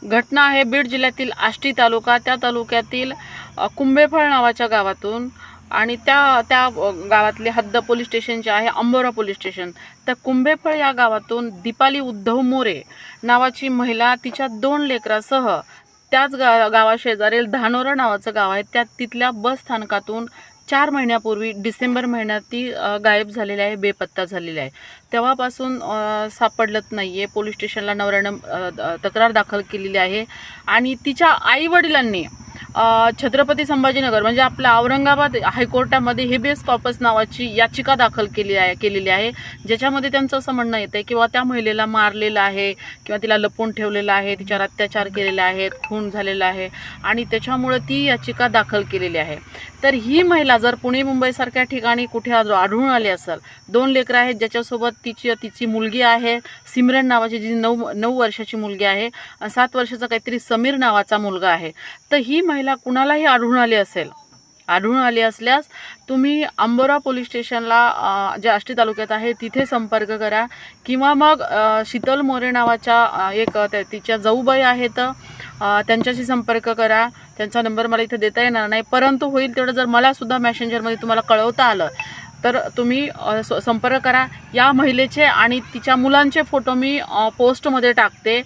घटना आहे बीड जिल्ह्यातील आष्टी तालुका, त्या तालुक्यातील कुंभेफळ नावाच्या गावातून आणि त्या त्या गावातले हद्द पोलीस स्टेशन जे आहे अंबोरा पोलीस स्टेशन, त्या कुंभेफळ या गावातून दीपाली उद्धव मोरे नावाची महिला तिच्या 2 लेकरासह त्याच गावाशेजारील धानोरा नावाचं गाव आहे त्या तिथल्या बस स्थानकातून 4 महिन्यापूर्वी डिसेंबर महिन्यात ती गायब झालेली आहे, बेपत्ता झालेली आहे। तेव्हापासून सापडलत नाहीये। पोलीस स्टेशनला नवऱ्यानं तक्रार दाखल केलेली आहे आणि तिच्या आई वडिलांनी छत्रपती संभाजीनगर म्हणजे आपल्या औरंगाबाद हायकोर्टामध्ये हेबियस कॉर्पस नावाची याचिका दाखल केलेली आहे, ज्याच्यामध्ये त्यांचं असं म्हणणं येतं किंवा त्या महिलेला मारलेलं आहे किंवा तिला लपवून ठेवलेलं आहे, तिच्यावर अत्याचार केलेले आहेत, खून झालेला आहे आणि त्याच्यामुळे ती याचिका दाखल केलेली आहे। तर ही महिला जर पुणे मुंबईसारख्या ठिकाणी कुठे आढळून आली असेल, 2 लेकरं आहेत ज्याच्यासोबत तिची मुलगी आहे सिमरन नावाची, जी 9 वर्षाची मुलगी आहे, 7 वर्षाचा काहीतरी समीर नावाचा मुलगा आहे। तर ही महिला कुणालाही आढळून आली असल्यास तुम्ही अंबोरा पोलीस स्टेशनला जे आष्टी तालुक्यात आहे तिथे संपर्क करा किंवा मग शीतल मोरे नावाच्या एक तिच्या जाऊबाई आहेत त्यांच्याशी संपर्क करा। त्यांचा नंबर मला इथे देता येणार नाही, परंतु होईल तेवढं जर मला सुद्धा मेसेंजरमध्ये तुम्हाला कळवता आलं तर तुम्ही संपर्क करा। या महिलेचे आणि तिच्या मुलांचे फोटो मी पोस्टमध्ये टाकते।